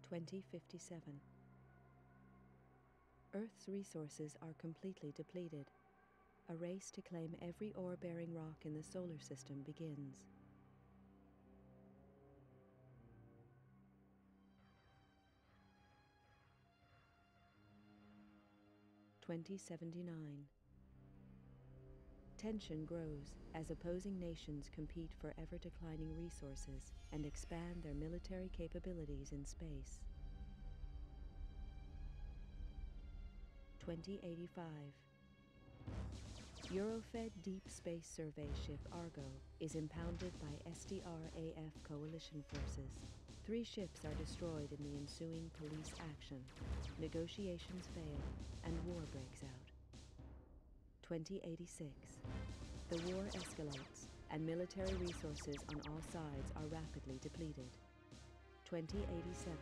2057. Earth's resources are completely depleted. A race to claim every ore-bearing rock in the solar system begins. (2079). Tension grows as opposing nations compete for ever-declining resources and expand their military capabilities in space. 2085. Eurofed Deep Space Survey ship Argo is impounded by SDR-AF coalition forces. 3 ships are destroyed in the ensuing police action. Negotiations fail and war breaks out. 2086. The war escalates and military resources on all sides are rapidly depleted. 2087.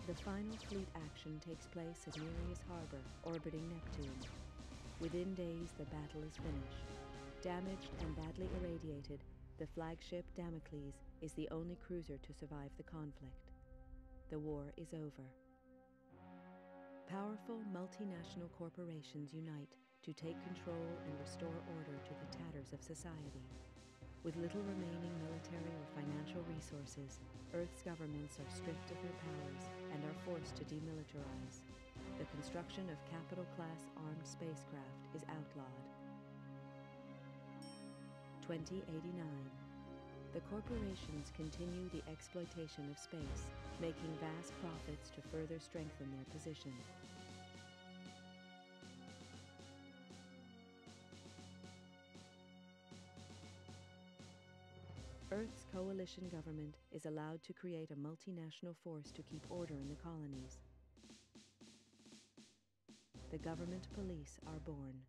The final fleet action takes place at Nereus Harbor, orbiting Neptune. Within days, the battle is finished. Damaged and badly irradiated, the flagship Damocles is the only cruiser to survive the conflict. The war is over. Powerful multinational corporations unite to take control and restore order to the tatters of society. With little remaining military or financial resources, Earth's governments are stripped of their powers and are forced to demilitarize. The construction of capital-class armed spacecraft is outlawed. 2089. The corporations continue the exploitation of space, making vast profits to further strengthen their position. Earth's coalition government is allowed to create a multinational force to keep order in the colonies. The government police are born.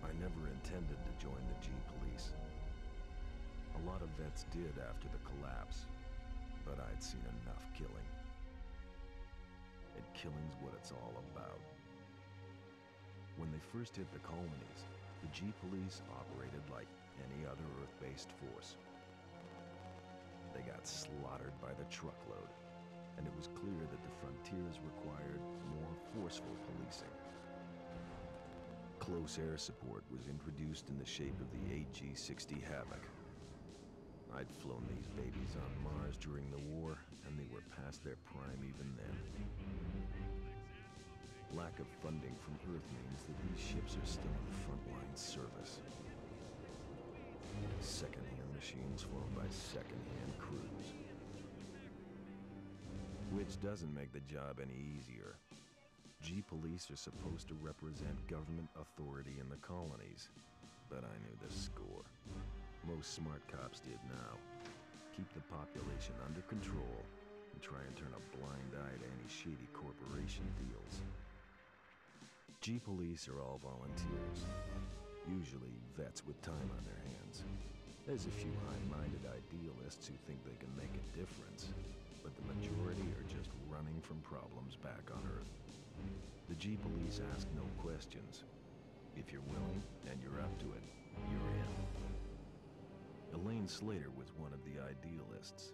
I never intended to join the G-Police. A lot of vets did after the collapse, but I'd seen enough killing. And killing's what it's all about. When they first hit the colonies, the G-Police operated like any other Earth-based force. They got slaughtered by the truckload, and it was clear that the frontiers required more forceful policing. Close air support was introduced in the shape of the AG-60 Havoc. I'd flown these babies on Mars during the war, and they were past their prime even then. Lack of funding from Earth means that these ships are still in frontline service. Second-hand machines flown by second-hand crews. Which doesn't make the job any easier. G-Police are supposed to represent government authority in the colonies, but I knew the score. Most smart cops did now. Keep the population under control and try and turn a blind eye to any shady corporation deals. G-Police are all volunteers, usually vets with time on their hands. There's a few high-minded idealists who think they can make a difference, but the majority are just running from problems back on Earth. The G-Police ask no questions. If you're willing and you're up to it, you're in. Elaine's Slater was one of the idealists.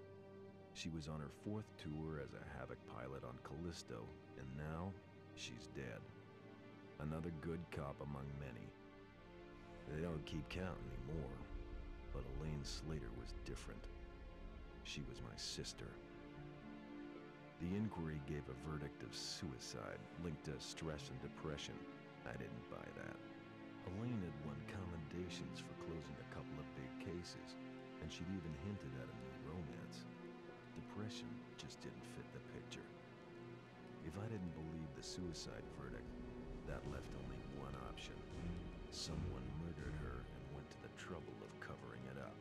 She was on her 4th tour as a Havoc pilot on Callisto, and now she's dead. Another good cop among many. They don't keep count anymore, but Elaine Slater was different. She was my sister. The inquiry gave a verdict of suicide linked to stress and depression. I didn't buy that. Elaine had won commendations for closing a couple of big cases, and she'd even hinted at a new romance. Depression just didn't fit the picture. If I didn't believe the suicide verdict, that left only one option. Someone murdered her and went to the trouble of covering it up.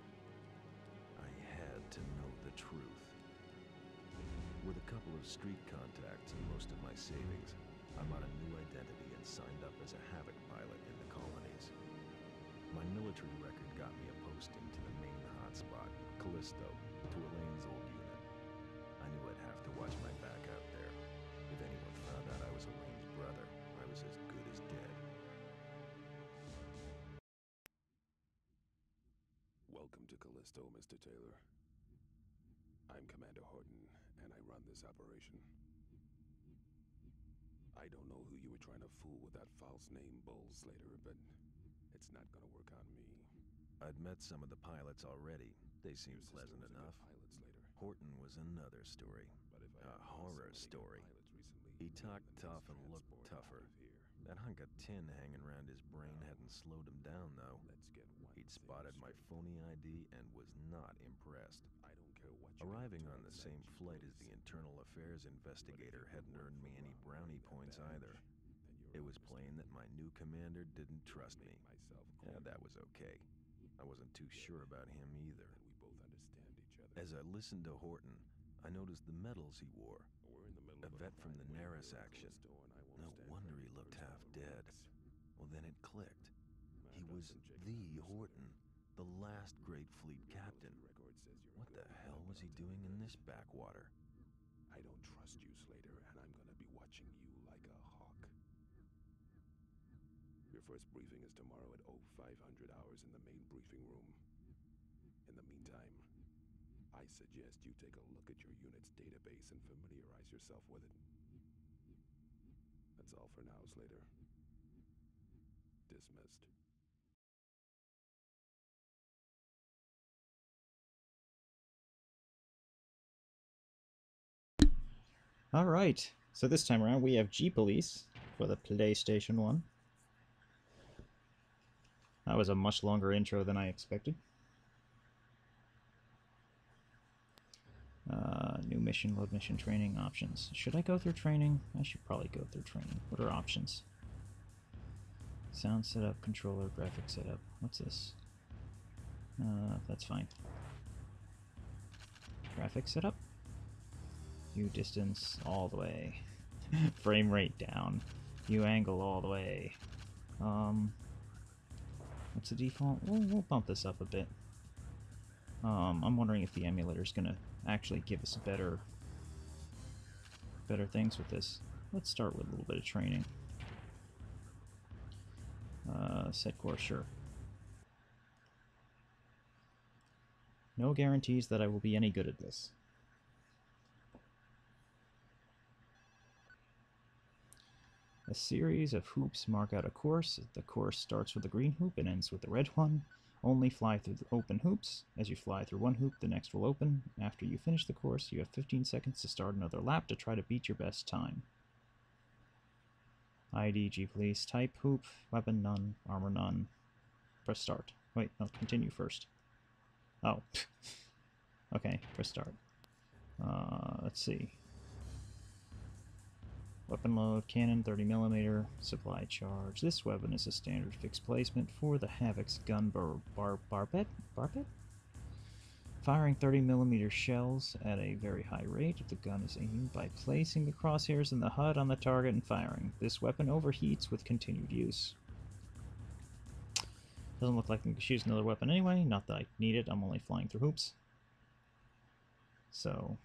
I had to know the truth. With a couple of street contacts and most of my savings, I bought a new identity and signed up as a Havoc pilot in the colonies. My military record got me a posting to the main hotspot, Callisto, to Elaine's old unit. I knew I'd have to watch my back out there. If anyone found out I was Elaine's brother, I was as good as dead. Welcome to Callisto, Mr. Taylor. I'm Commander Horton, and I run this operation. I don't know who you were trying to fool with that false name, Bull Slater, but it's not gonna work on me. I'd met some of the pilots already. They seemed Your sister pleasant was a enough. good pilot, Slater. Horton was another story. But if I A had horror lost so many good story. pilots recently, He me and talked the tough next and looked transport tougher. out of here. That hunk of tin hanging around his brain hadn't slowed him down, though. Let's get one He'd thing spotted my straight. phony ID and was not impressed. I don't care what you Arriving do on the outside same G flight as police. the internal affairs investigator hadn't earned me any brownie points either. It was plain that my new commander didn't trust me. Yeah, that was okay. I wasn't too sure about him either. And we both understand each other. As I listened to Horton, I noticed the medals he wore. We're in the middle A of vet from the crime wave Naris here in action. Callisto, and I won't No stand wonder for he any looked personal half dead. remarks. Well, then it clicked. I've He done was some checking the on you, Slater. Horton, the last great fleet Your captain. military record says you're a What good the pilot, hell but was he I'll tell doing you in this. this backwater? I don't trust you, Slater, and I'm gonna be watching you like a hawk. Your first briefing is tomorrow at 0500 hours in the main briefing room. In the meantime, I suggest you take a look at your unit's database and familiarize yourself with it. That's all for now, Slater. Dismissed. All right. So this time around, we have G Police for the PlayStation 1. That was a much longer intro than I expected. New mission, load mission, training, options. Should I go through training? I should probably go through training. What are options? Sound setup, controller, graphic setup. What's this? That's fine. Graphic setup? View distance all the way. Frame rate down. View angle all the way. What's the default? We'll bump this up a bit. I'm wondering if the emulator's gonna actually give us better things with this. Let's start with a little bit of training. Set course, sure. No guarantees that I will be any good at this. A series of hoops mark out a course. The course starts with a green hoop and ends with the red one. Only fly through the open hoops. As you fly through one hoop, the next will open. After you finish the course, you have 15 seconds to start another lap to try to beat your best time. ID, G Police, type, hoop, weapon, none, armor, none. Press start. Wait, no, continue first. Oh. Okay, press start. Let's see. Weapon load, cannon, 30mm, supply charge. This weapon is a standard fixed placement for the Havoc's gun barbette? Firing 30mm shells at a very high rate. The gun is aimed by placing the crosshairs in the HUD on the target and firing. This weapon overheats with continued use. Doesn't look like I can choose another weapon anyway. Not that I need it, I'm only flying through hoops. So...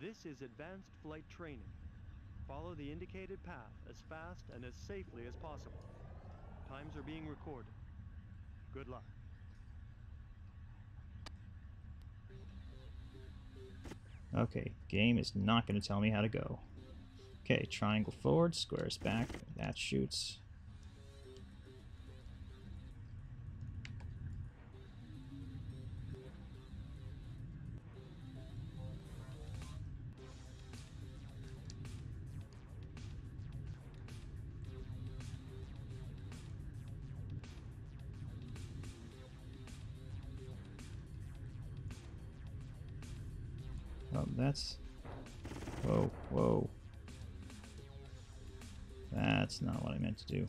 This is advanced flight training. Follow the indicated path as fast and as safely as possible. Times are being recorded. Good luck. Okay, game is not going to tell me how to go. Okay, triangle forward, squares back, that shoots. Oh, that's... Whoa, whoa. That's not what I meant to do.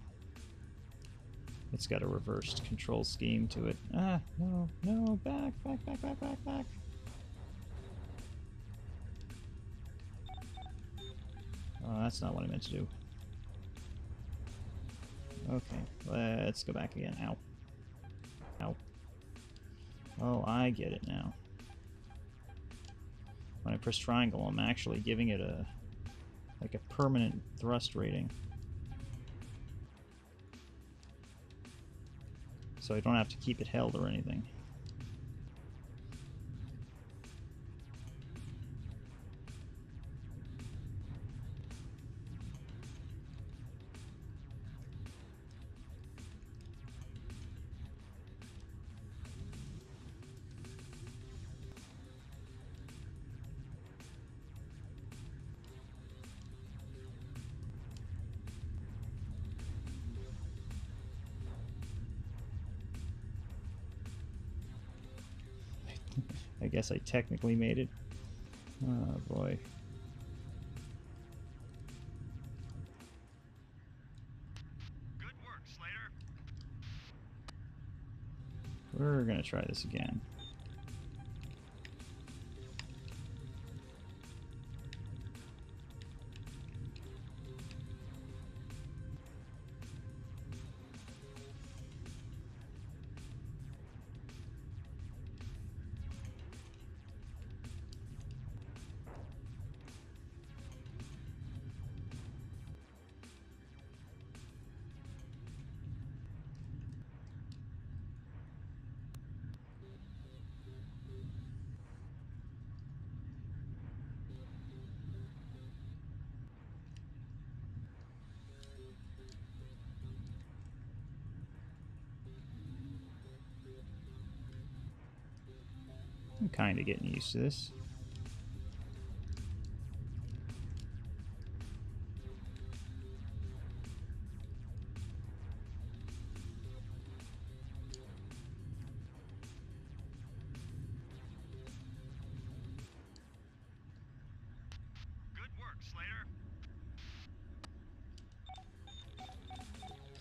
It's got a reversed control scheme to it. Ah, no, no, back, back, back, back, back, back. Oh, that's not what I meant to do. Okay, let's go back again. Ow. Ow. Oh, I get it now. When I press triangle, I'm actually giving it a like a permanent thrust rating. So I don't have to keep it held or anything. I guess I technically made it. Oh boy. Good work, Slater. We're gonna try this again. I'm kind of getting used to this. Good work, Slater.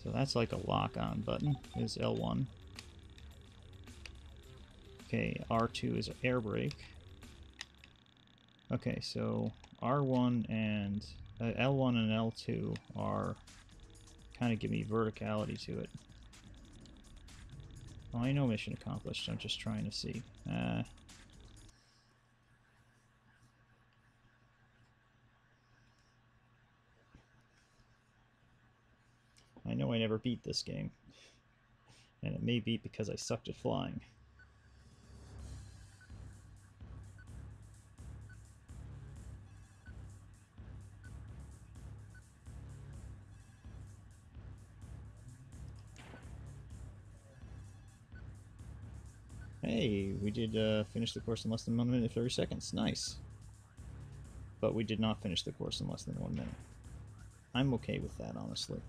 So that's like a lock-on button, is L1. Okay, R2 is air brake. Okay, so R1 and L1 and L2 are kind of give me verticality to it. Oh, I know mission accomplished. I'm just trying to see. I know I never beat this game. And it may be because I sucked at flying. Hey, we did finish the course in less than 1 minute and 30 seconds. Nice. But we did not finish the course in less than 1 minute. I'm okay with that, honestly.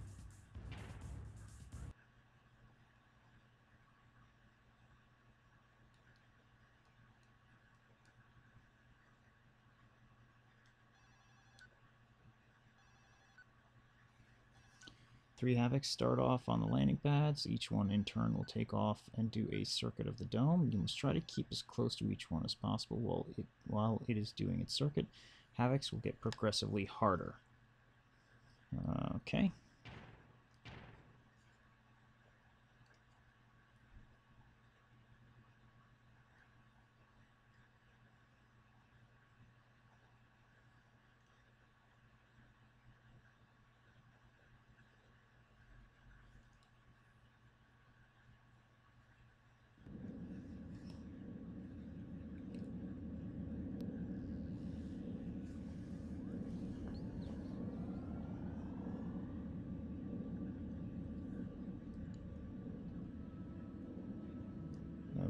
Three Havocs start off on the landing pads. Each one in turn will take off and do a circuit of the dome. You must try to keep as close to each one as possible while it is doing its circuit. Havocs will get progressively harder. Okay.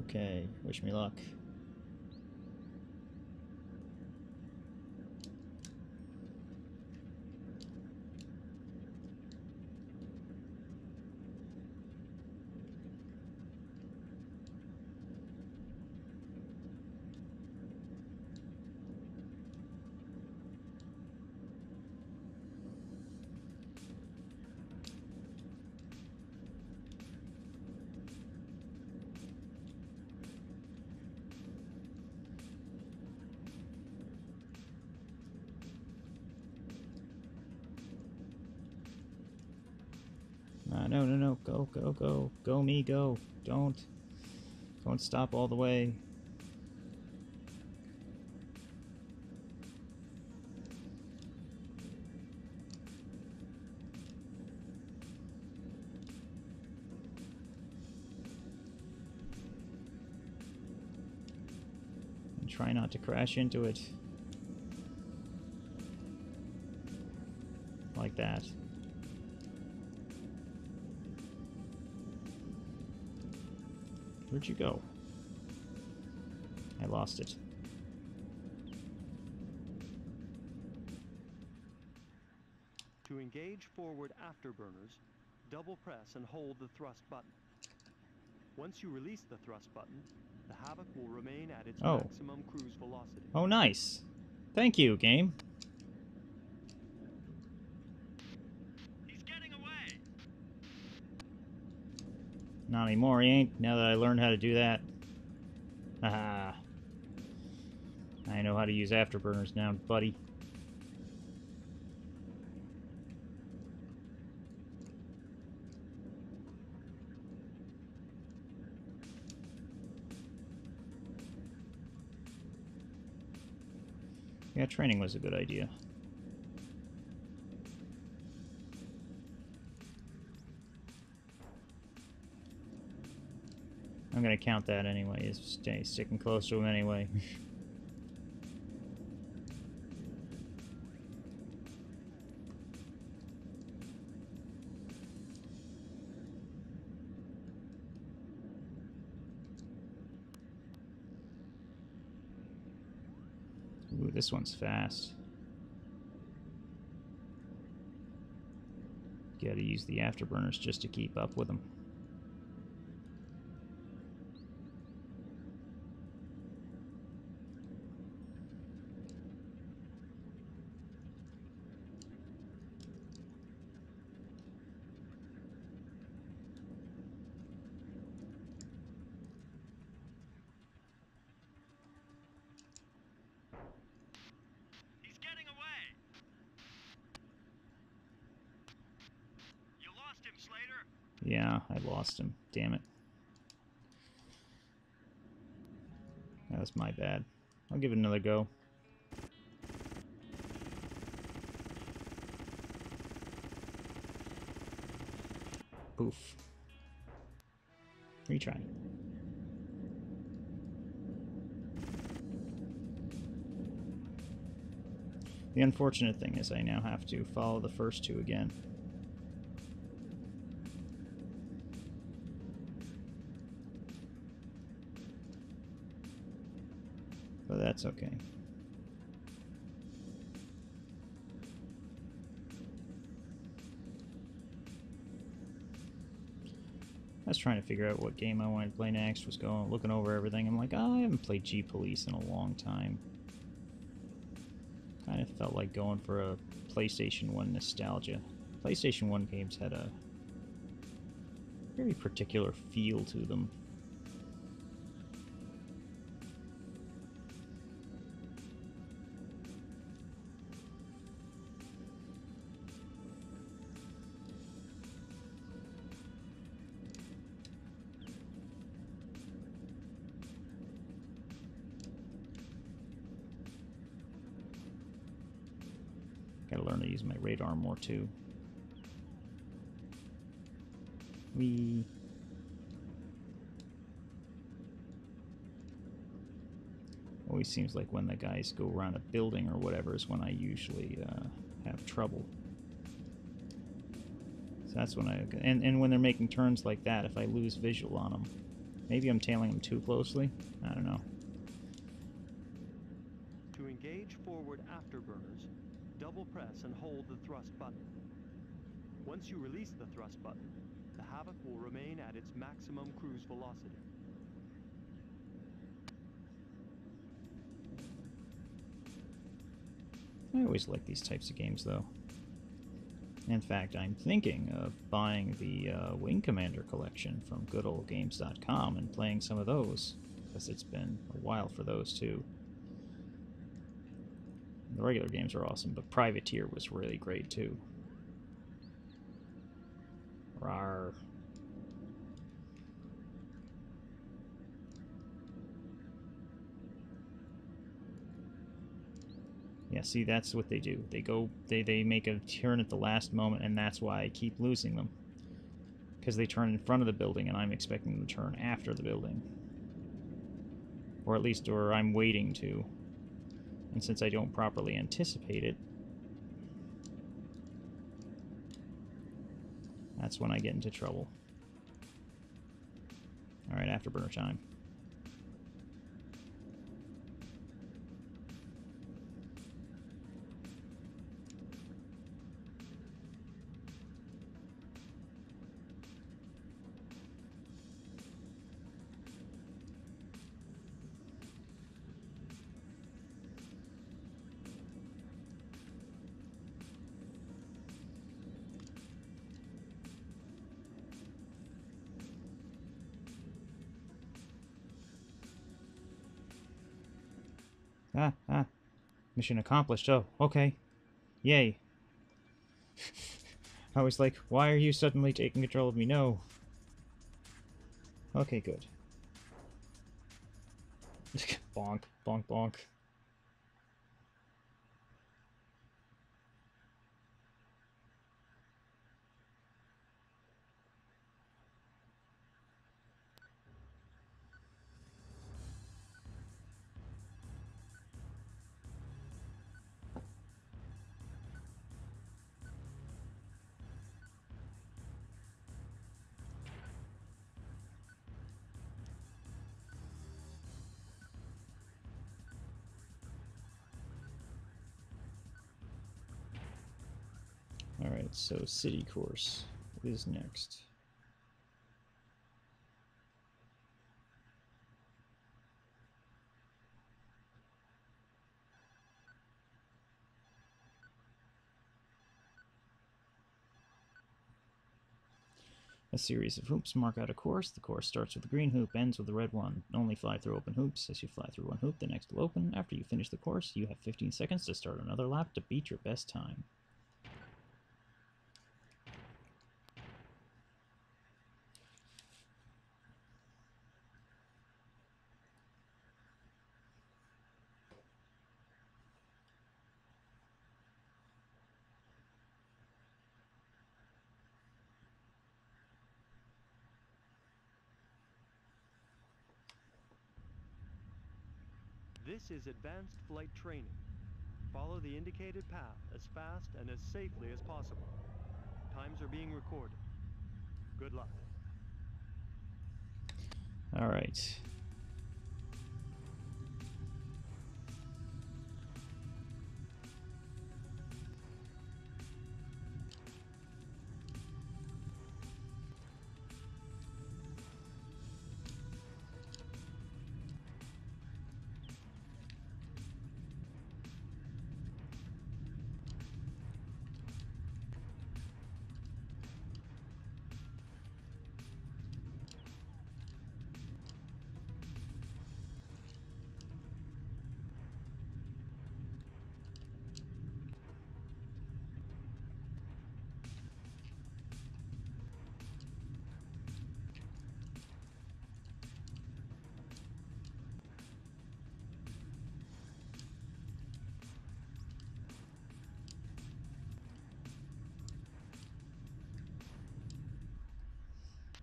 Okay, wish me luck. No, no, no. Go, go, go. Go, me, go. Don't stop all the way. And try not to crash into it. Like that. Where'd you go? I lost it. To engage forward afterburners, double press and hold the thrust button. Once you release the thrust button, the Havoc will remain at its maximum cruise velocity. Oh, nice. Thank you, game. He's getting away. Not anymore, he ain't, now that I learned how to do that. Haha. I know how to use afterburners now, buddy. Yeah, training was a good idea. I'm gonna count that anyway. It's sticking close to him anyway. Ooh, this one's fast. Gotta use the afterburners just to keep up with them. He's getting away. You lost him, Slater. Yeah, I lost him. Damn it. That was my bad. I'll give it another go. Poof. Retry. The unfortunate thing is I now have to follow the first two again. But that's okay. I was trying to figure out what game I wanted to play next, was looking over everything. I'm like, oh, I haven't played G Police in a long time. Kind of felt like going for a PlayStation 1 nostalgia. PlayStation 1 games had a very particular feel to them. Gotta learn to use my radar more too. Whee. Always seems like when the guys go around a building or whatever is when I usually have trouble. So that's when and when they're making turns like that, if I lose visual on them, Maybe I'm tailing them too closely. I don't know. To engage forward afterburners, double press and hold the thrust button. Once you release the thrust button, the Havoc will remain at its maximum cruise velocity. I always like these types of games, though. In fact, I'm thinking of buying the Wing Commander collection from goodoldgames.com and playing some of those, because it's been a while for those, too. The regular games are awesome, but Privateer was really great, too. Rawr. Yeah, see, that's what they do. They make a turn at the last moment, and that's why I keep losing them. Because they turn in front of the building, and I'm expecting them to turn after the building. Or at least, or I'm waiting to. And since I don't properly anticipate it, that's when I get into trouble. Alright, afterburner time. Mission accomplished. Oh, okay. Yay. I was like, why are you suddenly taking control of me? No. Okay, good. Bonk, bonk, bonk. Alright, so city course is next. A series of hoops mark out a course. The course starts with a green hoop, ends with a red one. Only fly through open hoops. As you fly through one hoop, the next will open. After you finish the course, you have 15 seconds to start another lap to beat your best time. This is advanced flight training. Follow the indicated path as fast and as safely as possible. Times are being recorded. Good luck. All right.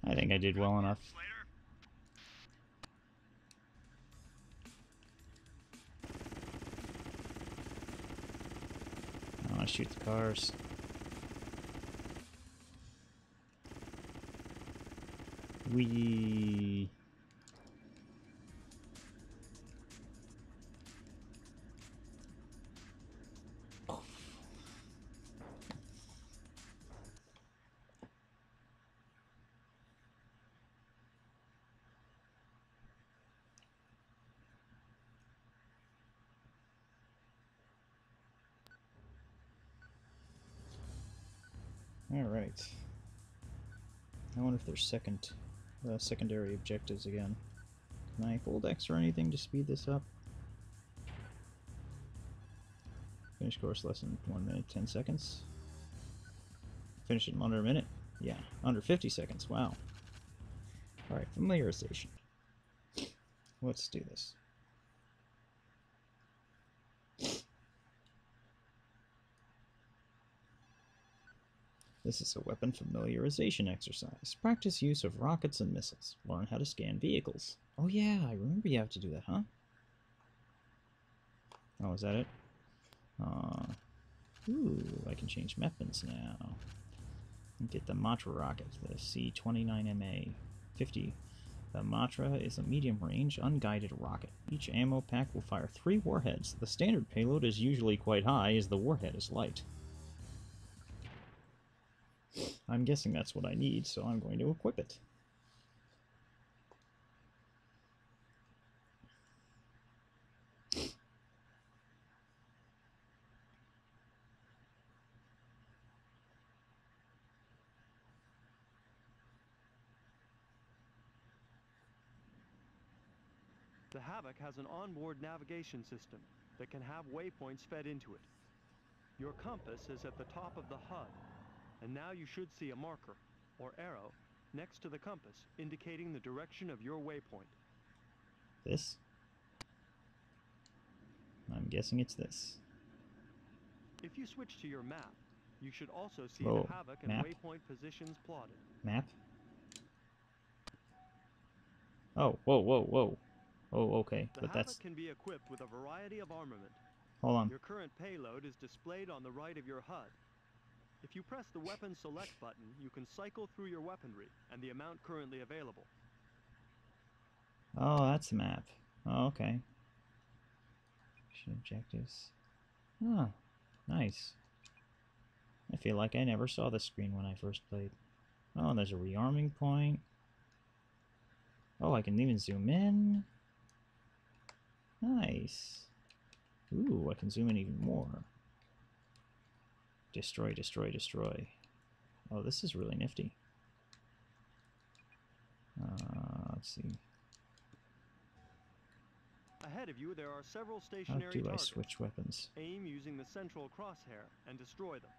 I think I did well enough. I want to shoot the cars. Wee. Alright. I wonder if there's secondary objectives again. Can I hold X or anything to speed this up? Finish course less than 1 minute, 10 seconds. Finish it in under a minute? Yeah, under 50 seconds. Wow. Alright, familiarization. Let's do this. This is a weapon familiarization exercise. Practice use of rockets and missiles. Learn how to scan vehicles. Oh yeah, I remember you have to do that, huh? Oh, is that it? Ooh, I can change weapons now. And get the Matra rocket, the C-29MA 50. The Matra is a medium-range, unguided rocket. Each ammo pack will fire 3 warheads. The standard payload is usually quite high, as the warhead is light. I'm guessing that's what I need, so I'm going to equip it. The Havoc has an onboard navigation system that can have waypoints fed into it. Your compass is at the top of the HUD, and now you should see a marker, or arrow, next to the compass, indicating the direction of your waypoint. This? I'm guessing it's this. If you switch to your map, you should also see Oh, the Havoc and map. waypoint positions plotted. Map? Oh, whoa, whoa, whoa. Oh, okay, The but Havoc that's... can be equipped with a variety of armament. Hold on. Your current payload is displayed on the right of your HUD. If you press the Weapon Select button, you can cycle through your weaponry and the amount currently available. Oh, that's the map. Oh, okay. Mission objectives. Oh, nice. I feel like I never saw this screen when I first played. Oh, there's a rearming point. Oh, I can even zoom in. Nice. Ooh, I can zoom in even more. Destroy, destroy, destroy. Oh, this is really nifty. Let's see. Ahead of you, there are several How stationary do I targets. switch weapons? Aim using the central crosshair and destroy them.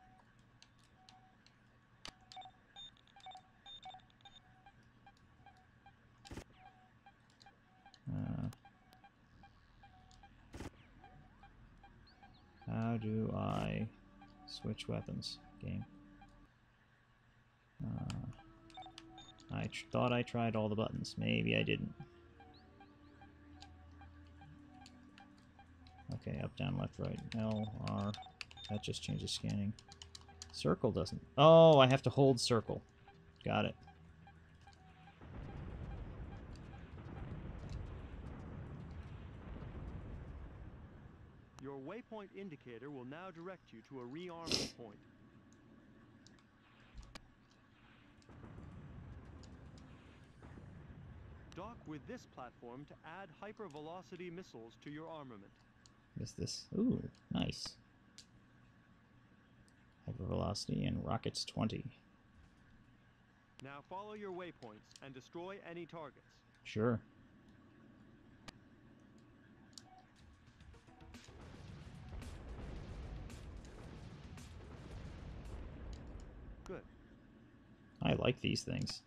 How do I switch weapons? Game. I thought I tried all the buttons. Maybe I didn't. Okay, up, down, left, right, L, R. That just changes scanning. Circle doesn't. Oh, I have to hold circle. Got it. Your waypoint indicator will now direct you to a rearming point. Dock with this platform to add hypervelocity missiles to your armament. Is this? Ooh, nice. Hypervelocity and rockets 20. Now follow your waypoints and destroy any targets. Sure. Good. I like these things.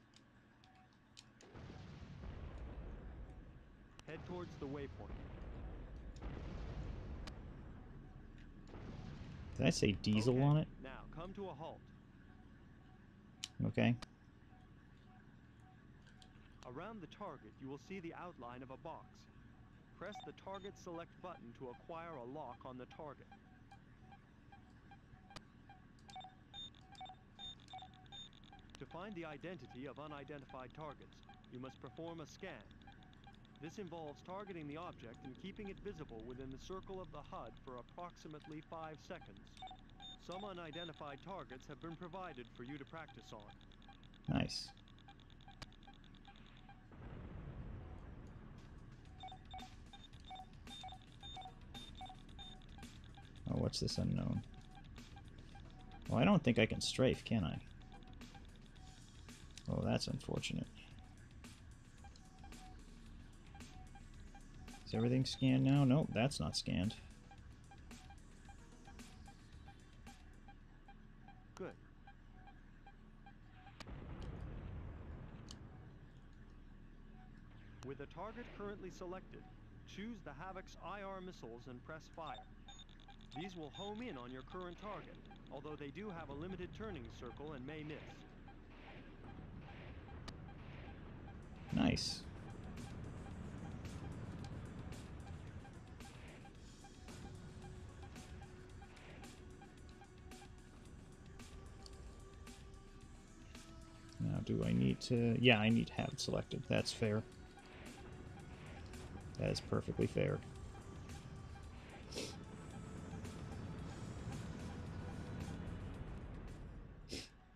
Head towards the waypoint. Did I say diesel Okay, on it? now come to a halt. Okay. Around the target, you will see the outline of a box. Press the Target Select button to acquire a lock on the target. To find the identity of unidentified targets, you must perform a scan. This involves targeting the object and keeping it visible within the circle of the HUD for approximately 5 seconds. Some unidentified targets have been provided for you to practice on. Nice. Oh, what's this unknown? Well, I don't think I can strafe, can I? Oh, that's unfortunate. Is everything scanned now? Nope, that's not scanned. Good. With a target currently selected, choose the Havoc's IR missiles and press fire. These will home in on your current target, although they do have a limited turning circle and may miss. Nice. Now, do I need to... Yeah, I need to have it selected. That's fair. That is perfectly fair.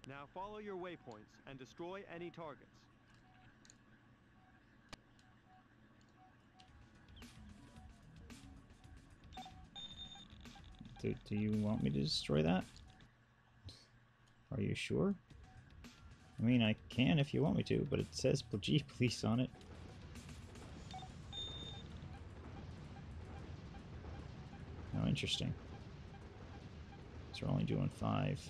Now follow your waypoints and destroy any targets. Do you want me to destroy that? Are you sure? I mean, I can if you want me to, but it says G Police on it. Oh, interesting. So we're only doing 5.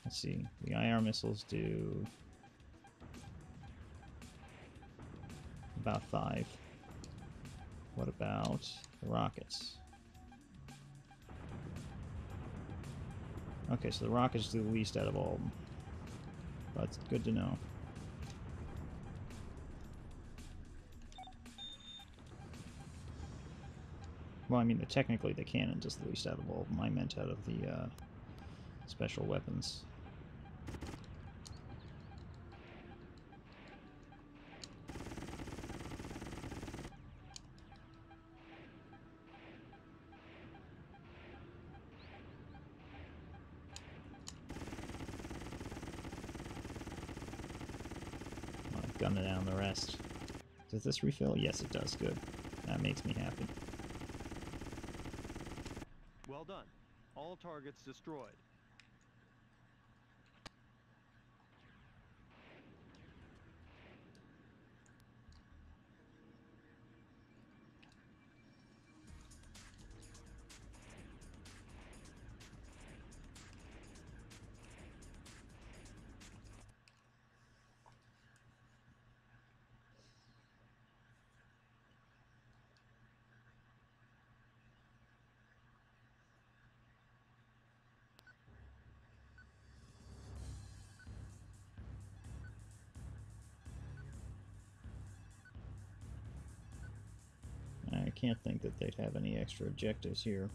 Let's see. The IR missiles do about 5. What about the rockets? Okay, so the rockets do the least out of all of them. That's good to know. Well, I mean, technically the cannon does the least out of all of them. I meant out of the special weapons. Gunning down the rest. Does this refill? Yes, it does. Good. That makes me happy. Well done. All targets destroyed. I can't think that they'd have any extra objectives here.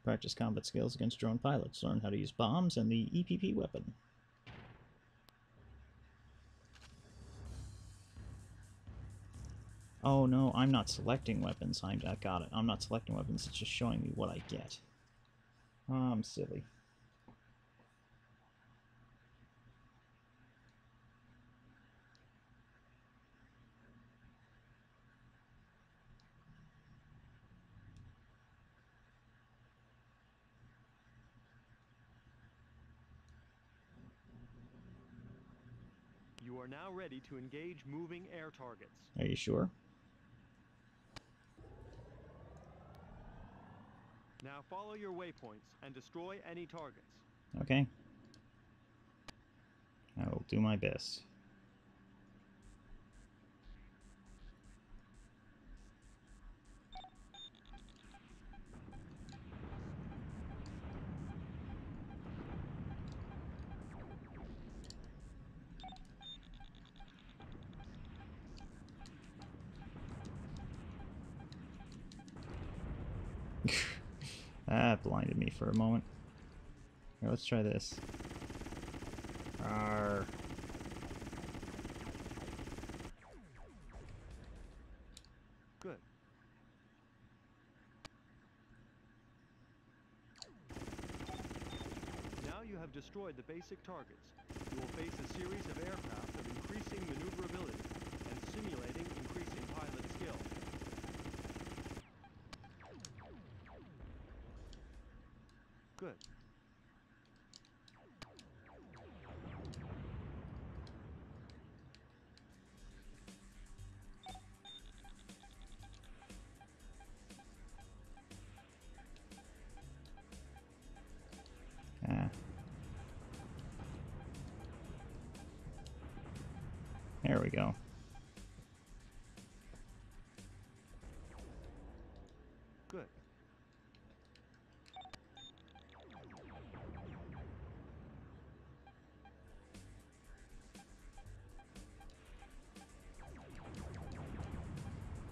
Practice combat skills against drone pilots. Learn how to use bombs and the EPP weapon. Oh no, I'm not selecting weapons. I got it. I'm not selecting weapons. It's just showing me what I get. Oh, I'm silly. You are now ready to engage moving air targets. Are you sure? Now follow your waypoints and destroy any targets. Okay. I will do my best. That blinded me for a moment. Here, let's try this. Arr. Good. Now you have destroyed the basic targets. You will face a series of aircraft of increasing maneuverability and simulating increasing pilot skill. Good. Ah. There we go. Good.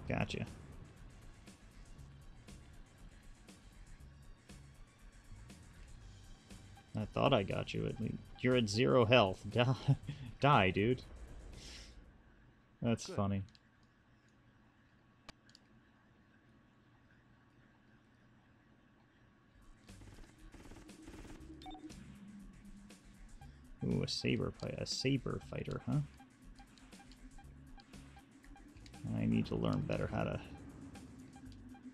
Gotcha. I thought I got you at least. You're at 0 health. Die, dude. That's Good. funny. Ooh, a saber fighter, huh? I need to learn better how to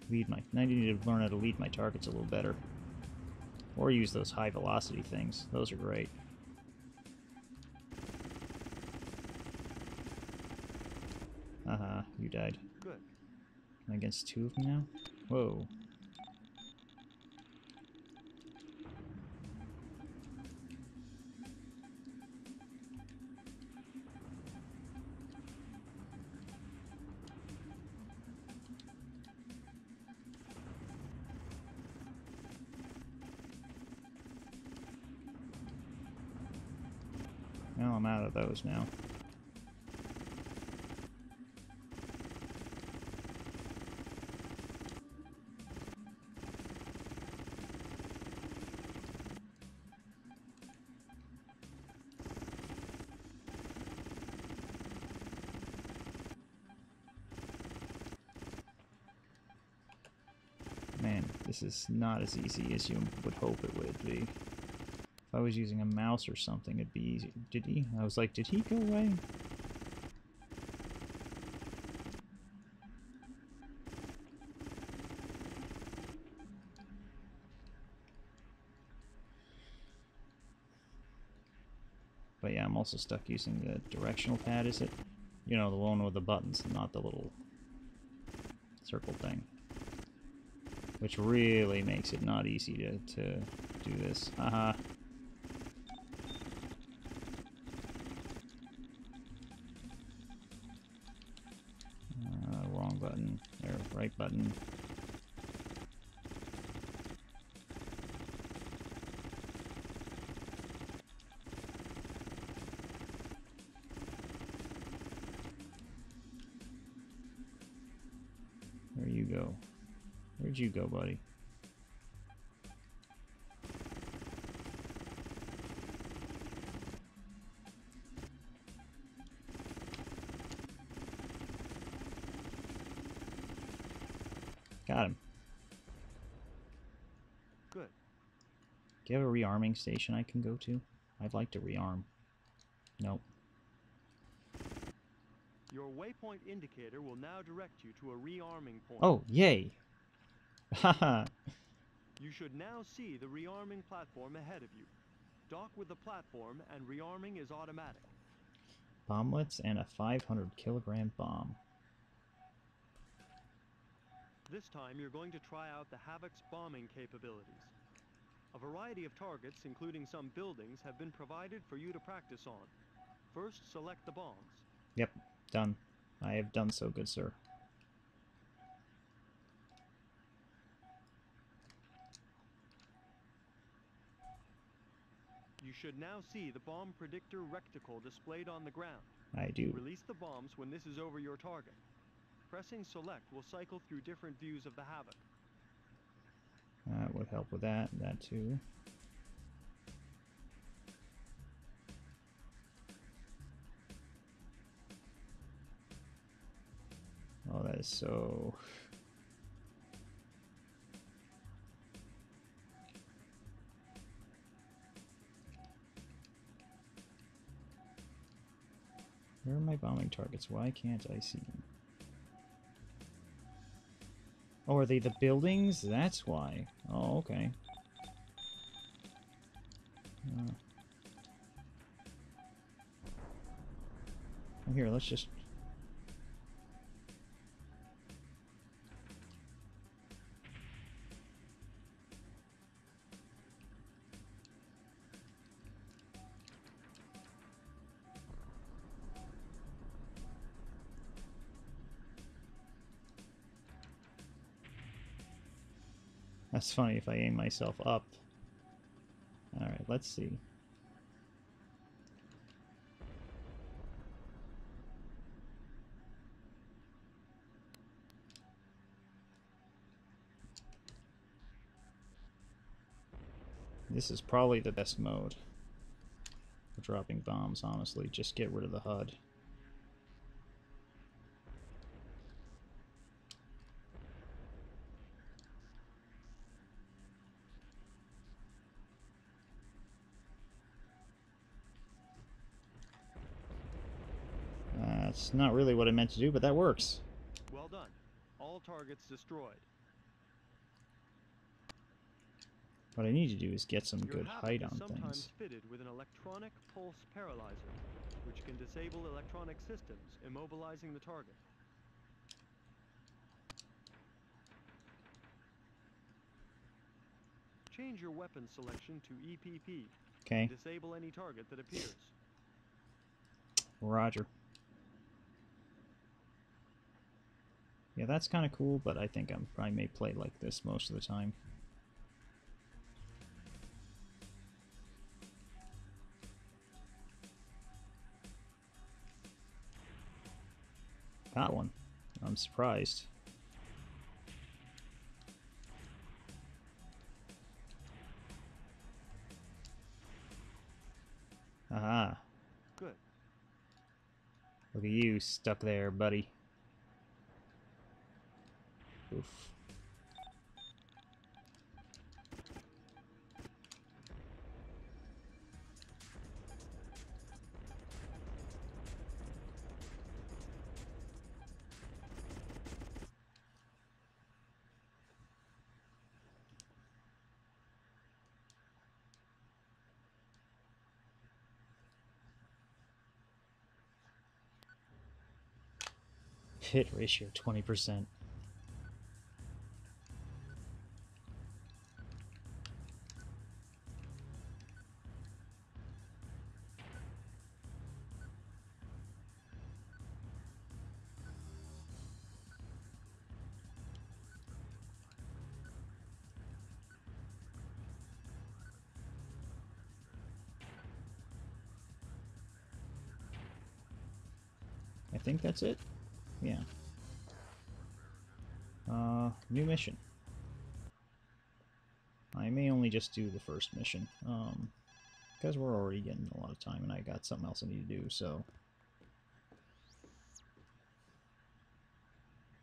lead my. I need to learn how to lead my targets a little better, or use those high velocity things. Those are great. You died. Good. I'm against 2 of them now. Whoa. Well, I'm out of those now. Man, this is not as easy as you would hope it would be. If I was using a mouse or something, it'd be easy. Did he? I was like, did he go away? But yeah, I'm also stuck using the directional pad, is it? You know, the one with the buttons, not the little circle thing. Which really makes it not easy to do this. Haha. Wrong button. There, right button. There you go. Where'd you go, buddy? Got him. Good. Do you have a rearming station I can go to? I'd like to rearm. Nope. Your waypoint indicator will now direct you to a rearming point. Oh, yay! Haha! You should now see the rearming platform ahead of you. Dock with the platform and rearming is automatic. Bomblets and a 500 kilogram bomb. This time you're going to try out the Havoc's bombing capabilities. A variety of targets, including some buildings, have been provided for you to practice on. First, select the bombs. Yep, done. I have done so, good sir. You should now see the bomb predictor reticle displayed on the ground. I do. Release the bombs when this is over your target. Pressing select will cycle through different views of the Havoc. That would help with that too. Oh, that is so... Where are my bombing targets? Why can't I see them? Oh, are they the buildings? That's why. Oh, okay. Well, here, let's just... That's funny if I aim myself up. Alright, let's see. This is probably the best mode for dropping bombs, honestly. Just get rid of the HUD. That's not really what I meant to do, but that works. Well done. All targets destroyed. What I need to do is get some good height on sometimes things. fitted with an electronic pulse paralyzer, which can disable electronic systems, immobilizing the target. Change your weapon selection to EPP. Okay. Disable any target that appears. Roger. Yeah, that's kind of cool, but I think I may play like this most of the time. Got one. I'm surprised. Aha. Good. Look at you stuck there, buddy. Oof. Hit ratio 20%. I think that's it. Yeah. New mission. I may only just do the first mission, because we're already getting a lot of time and I got something else I need to do, so...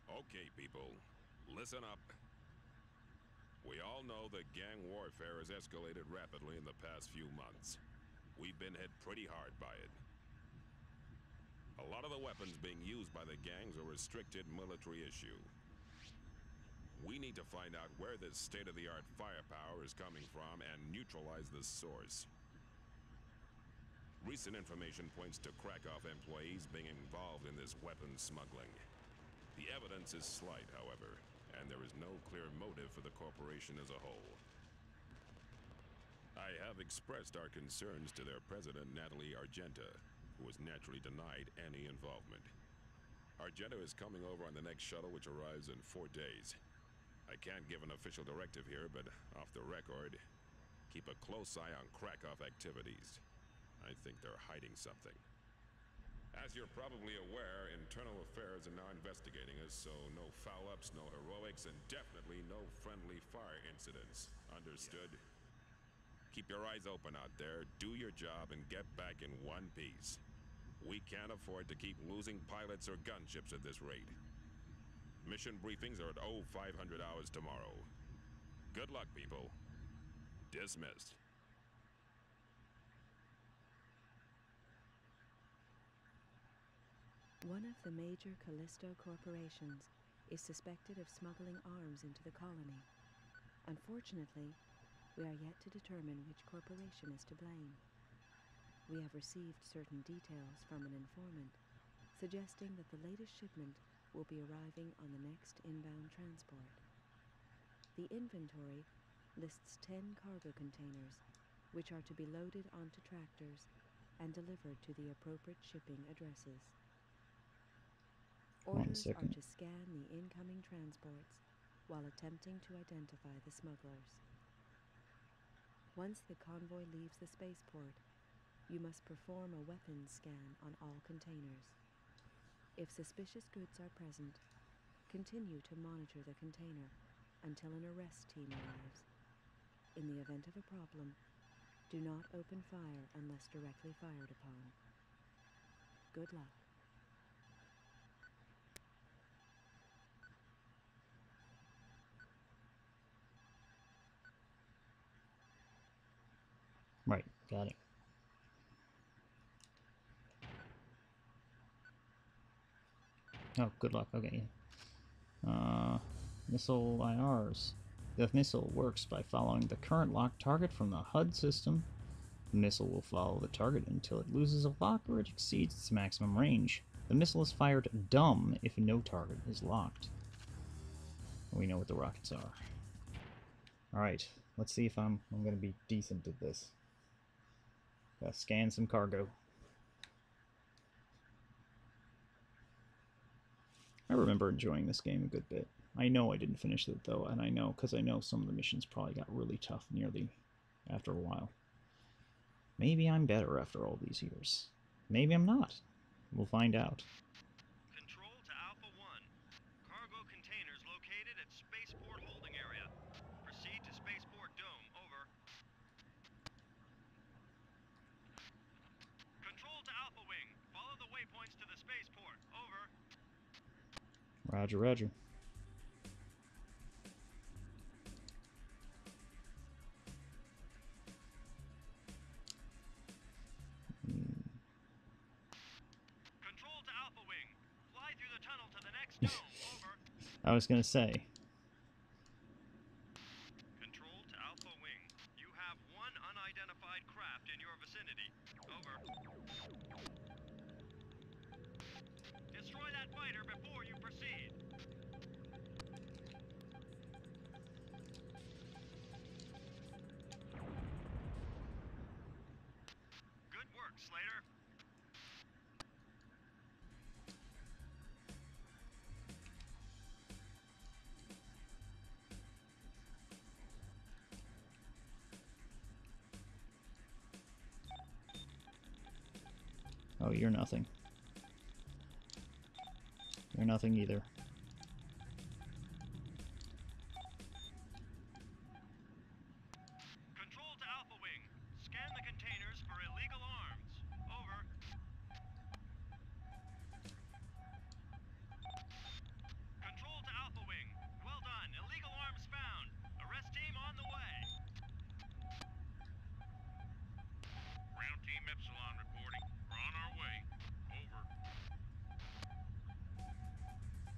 Okay, people, listen up. We all know that gang warfare has escalated rapidly in the past few months. We've been hit pretty hard by it. A lot of the weapons being used by the gangs are restricted military issue. We need to find out where this state-of-the-art firepower is coming from and neutralize the source. Recent information points to Krakow employees being involved in this weapons smuggling. The evidence is slight, however, and there is no clear motive for the corporation as a whole. I have expressed our concerns to their president, Natalie Argenta, who was naturally denied any involvement. Argenta is coming over on the next shuttle, which arrives in 4 days. I can't give an official directive here, but off the record, keep a close eye on Krakow activities. I think they're hiding something. As you're probably aware, Internal Affairs are now investigating us, so no foul-ups, no heroics, and definitely no friendly fire incidents. Understood? Keep your eyes open out there, do your job, and get back in one piece. We can't afford to keep losing pilots or gunships at this rate. Mission briefings are at 0500 hours tomorrow. Good luck, people. Dismissed. One of the major Callisto corporations is suspected of smuggling arms into the colony. Unfortunately, we are yet to determine which corporation is to blame. We have received certain details from an informant, suggesting that the latest shipment will be arriving on the next inbound transport. The inventory lists 10 cargo containers, which are to be loaded onto tractors and delivered to the appropriate shipping addresses. Orders are to scan the incoming transports while attempting to identify the smugglers. Once the convoy leaves the spaceport, you must perform a weapons scan on all containers. If suspicious goods are present, continue to monitor the container until an arrest team arrives. In the event of a problem, do not open fire unless directly fired upon. Good luck. Right, got it. Oh, good luck. Okay. Missile IRs. The missile works by following the current lock target from the HUD system. The missile will follow the target until it loses a lock or it exceeds its maximum range. The missile is fired dumb if no target is locked. We know what the rockets are. Alright, let's see if I'm gonna be decent at this. Gotta scan some cargo. I remember enjoying this game a good bit. I know I didn't finish it though, and I know because I know some of the missions probably got really tough after a while. Maybe I'm better after all these years. Maybe I'm not. We'll find out. Control to Alpha 1. Cargo containers located at Spaceport Holding Area. Proceed to Spaceport Dome. Over. Control to Alpha Wing. Follow the waypoints to the spaceport. Over. Roger, roger. Control to Alpha Wing. Fly through the tunnel to the next dome. Over. I was gonna say. Control to Alpha Wing. You have one unidentified craft in your vicinity. Over. Destroy that fighter before you proceed. Good work, Slater. Oh, you're nothing. You're nothing either. Control to Alpha Wing. Scan the containers for illegal arms. Over. Control to Alpha Wing. Well done. Illegal arms found. Arrest team on the way. Ground Team Epsilon reporting. We're on our way. Over.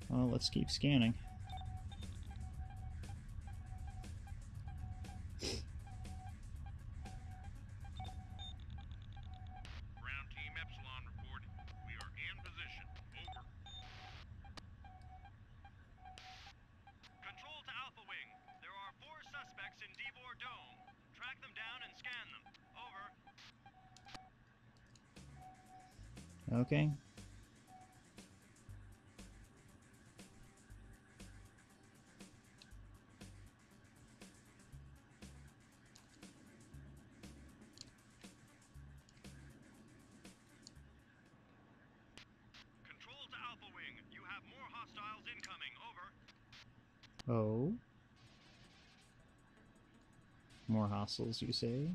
Well, let's keep scanning. Ground Team Epsilon reporting. We are in position. Over. Control to Alpha Wing. There are 4 suspects in Devor Dome. Track them down and scan them. Over. Okay. Oh. More hostiles, you say?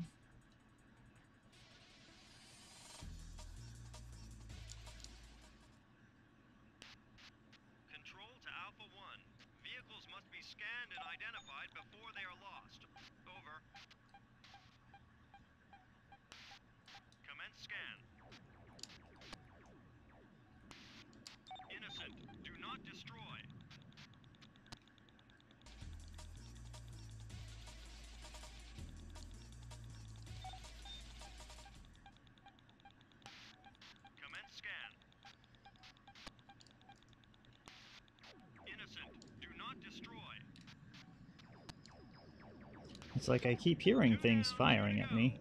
Control to Alpha 1. Vehicles must be scanned and identified before they are lost. Over. Commence scan. Innocent. Do not destroy. Commence scan. Innocent. Do not destroy. It's like I keep hearing things firing at me,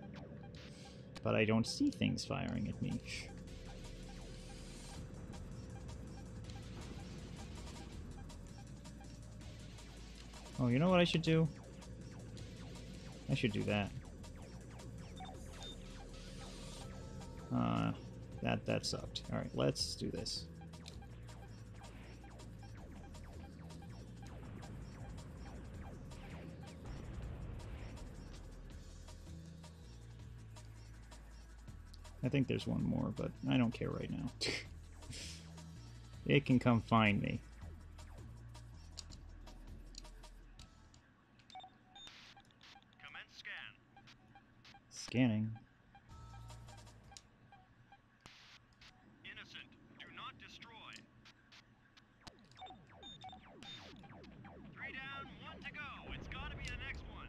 but I don't see things firing at me. Oh, you know what I should do? I should do that. That sucked. Alright, let's do this. I think there's one more, but I don't care right now. It can come find me. Commence scan. Scanning. Innocent. Do not destroy. 3 down, 1 to go. It's gotta be the next one.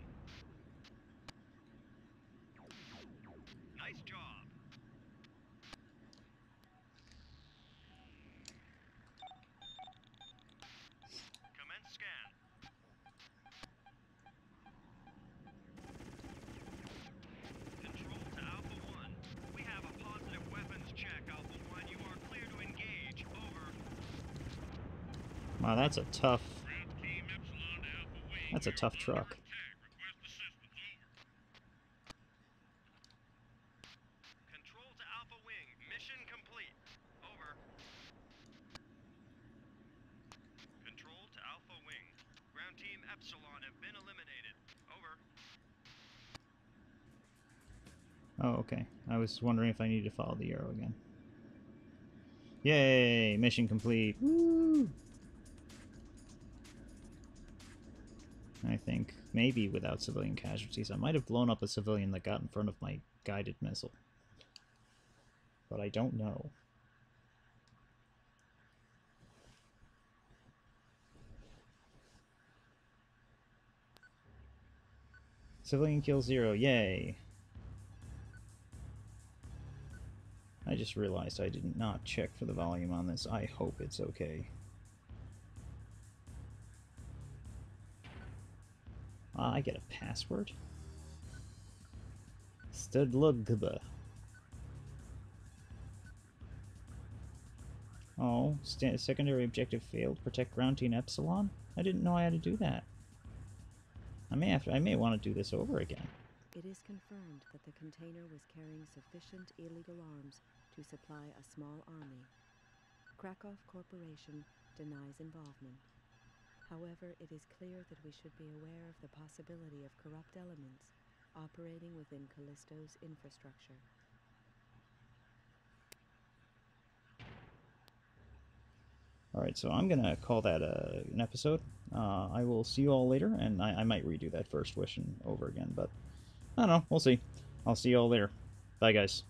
Nice job. Commence scan. Control to Alpha 1. We have a positive weapons check, Alpha 1. You are clear to engage. Over. Wow, that's a tough... Ground team Epsilon to Alpha Wing. That's a tough truck. Attack. Request assistance. Over. Control to Alpha Wing. Mission complete. Over. Control to Alpha Wing. Ground team Epsilon have been eliminated. Over. Oh, okay. I was wondering if I needed to follow the arrow again. Yay! Mission complete. Woo! I think. Maybe without civilian casualties. I might have blown up a civilian that got in front of my guided missile. But I don't know. Civilian kill 0. Yay! I just realized I did not check for the volume on this. I hope it's okay. I get a password? Studlugba. Oh, secondary objective failed. Protect ground team Epsilon? I didn't know I had to do that. I may want to do this over again. It is confirmed that the container was carrying sufficient illegal arms to supply a small army. Krakow Corporation denies involvement. However, it is clear that we should be aware of the possibility of corrupt elements operating within Callisto's infrastructure. Alright, so I'm going to call that an episode. I will see you all later, and I might redo that first mission over again, but I don't know. We'll see. I'll see you all later. Bye, guys.